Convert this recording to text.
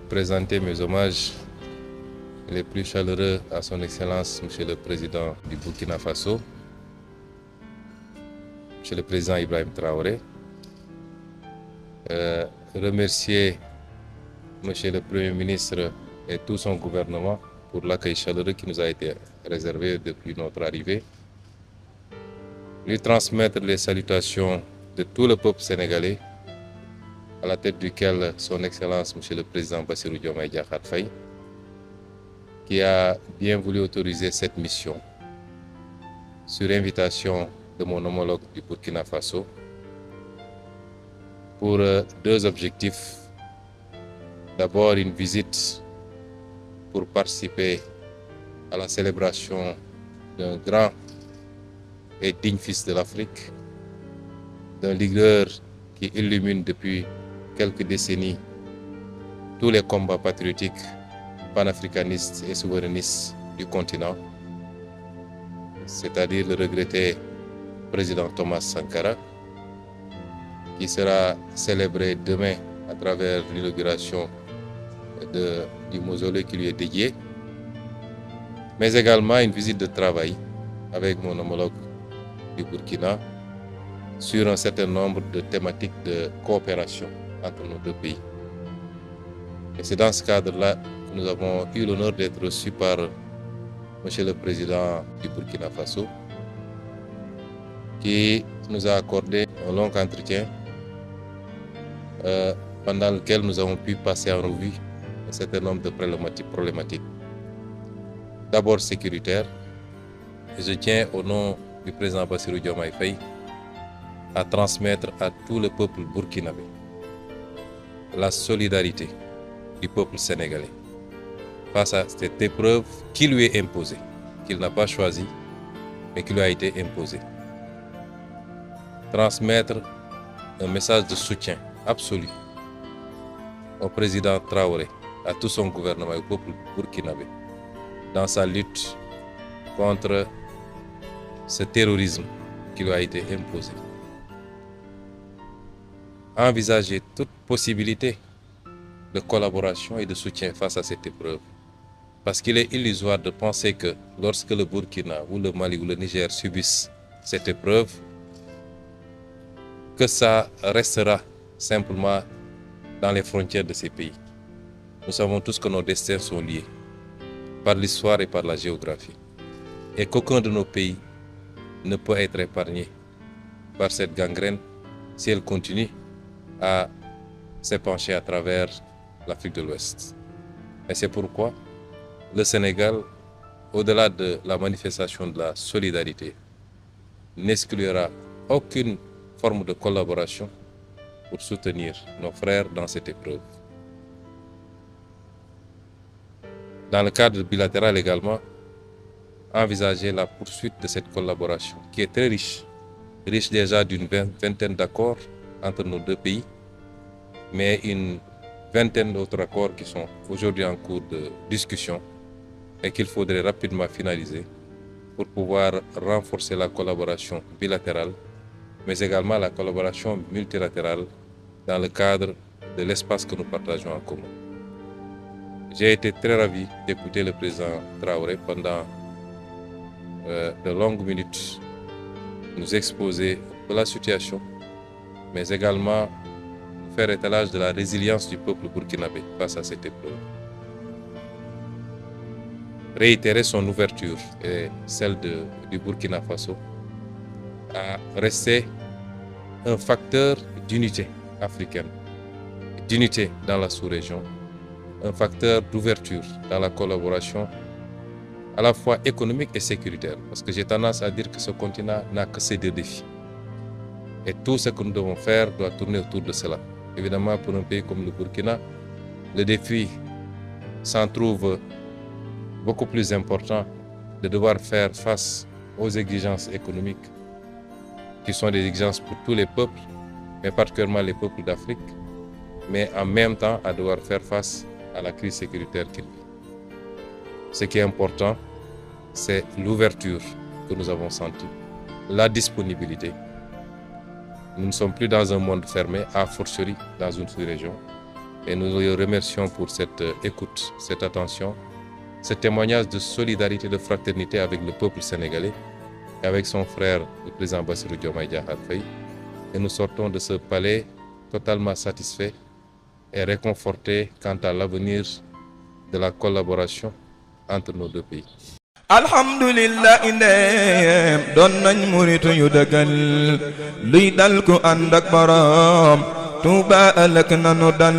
présenter mes hommages les plus chaleureux à son Excellence, Monsieur le Président du Burkina Faso, Monsieur le Président Ibrahim Traoré. Remercier Monsieur le Premier ministre et tout son gouvernement pour l'accueil chaleureux qui nous a été réservé depuis notre arrivée. Lui transmettre les salutations de tout le peuple sénégalais, à la tête duquel son Excellence Monsieur le Président Bassirou Diomaye Diakhar Faye, qui a bien voulu autoriser cette mission sur invitation de mon homologue du Burkina Faso pour deux objectifs. D'abord, une visite pour participer à la célébration d'un grand et digne fils de l'Afrique, d'un leader qui illumine depuis quelques décennies tous les combats patriotiques, panafricanistes et souverainistes du continent, c'est-à-dire le regretté président Thomas Sankara, qui sera célébré demain à travers l'inauguration du mausolée qui lui est dédié, mais également une visite de travail avec mon homologue du Burkina sur un certain nombre de thématiques de coopération entre nos deux pays. Et c'est dans ce cadre-là que nous avons eu l'honneur d'être reçus par Monsieur le Président du Burkina Faso, qui nous a accordé un long entretien pendant lequel nous avons pu passer en revue un certain nombre de problématiques. D'abord sécuritaire. Je tiens au nom du président Bassirou Diomaye Faye à transmettre à tout le peuple burkinabé la solidarité du peuple sénégalais face à cette épreuve qui lui est imposée, qu'il n'a pas choisie, mais qui lui a été imposée. Transmettre un message de soutien absolu au président Traoré, à tout son gouvernement et au peuple burkinabé dans sa lutte contre ce terrorisme qui lui a été imposé. Envisager toute possibilité de collaboration et de soutien face à cette épreuve. Parce qu'il est illusoire de penser que lorsque le Burkina ou le Mali ou le Niger subissent cette épreuve, que ça restera simplement dans les frontières de ces pays. Nous savons tous que nos destins sont liés par l'histoire et par la géographie, et qu'aucun de nos pays ne peut être épargné par cette gangrène si elle continue à s'épancher à travers l'Afrique de l'Ouest. Et c'est pourquoi le Sénégal, au-delà de la manifestation de la solidarité, n'exclura aucune forme de collaboration pour soutenir nos frères dans cette épreuve. Dans le cadre bilatéral également, envisager la poursuite de cette collaboration qui est très riche déjà d'une vingtaine d'accords entre nos deux pays, mais une vingtaine d'autres accords qui sont aujourd'hui en cours de discussion et qu'il faudrait rapidement finaliser pour pouvoir renforcer la collaboration bilatérale, mais également la collaboration multilatérale dans le cadre de l'espace que nous partageons en commun. J'ai été très ravi d'écouter le président Traoré pendant de longues minutes nous exposer de la situation, mais également faire étalage de la résilience du peuple burkinabé face à cette épreuve. Réitérer son ouverture et celle du Burkina Faso à rester un facteur d'unité africaine, d'unité dans la sous-région, un facteur d'ouverture dans la collaboration à la fois économique et sécuritaire, parce que j'ai tendance à dire que ce continent n'a que ces deux défis. Et tout ce que nous devons faire doit tourner autour de cela. Évidemment, pour un pays comme le Burkina, le défi s'en trouve beaucoup plus important de devoir faire face aux exigences économiques, qui sont des exigences pour tous les peuples, mais particulièrement les peuples d'Afrique, mais en même temps à devoir faire face à la crise sécuritaire qu'il vit. Ce qui est important, c'est l'ouverture que nous avons sentie, la disponibilité. Nous ne sommes plus dans un monde fermé, a fortiori dans une sous-région, Et nous le remercions pour cette écoute, cette attention, ce témoignage de solidarité, de fraternité avec le peuple sénégalais, avec son frère, le président Bassirou Diomaye Diakhar Faye. Et nous sortons de ce palais totalement satisfaits et réconfortés quant à l'avenir de la collaboration entre nos deux pays. alhamdulillah indeem doon nañ muritu yu dëggal luy dal ku ànd ak boroom Tuuba ëllëg nanu dal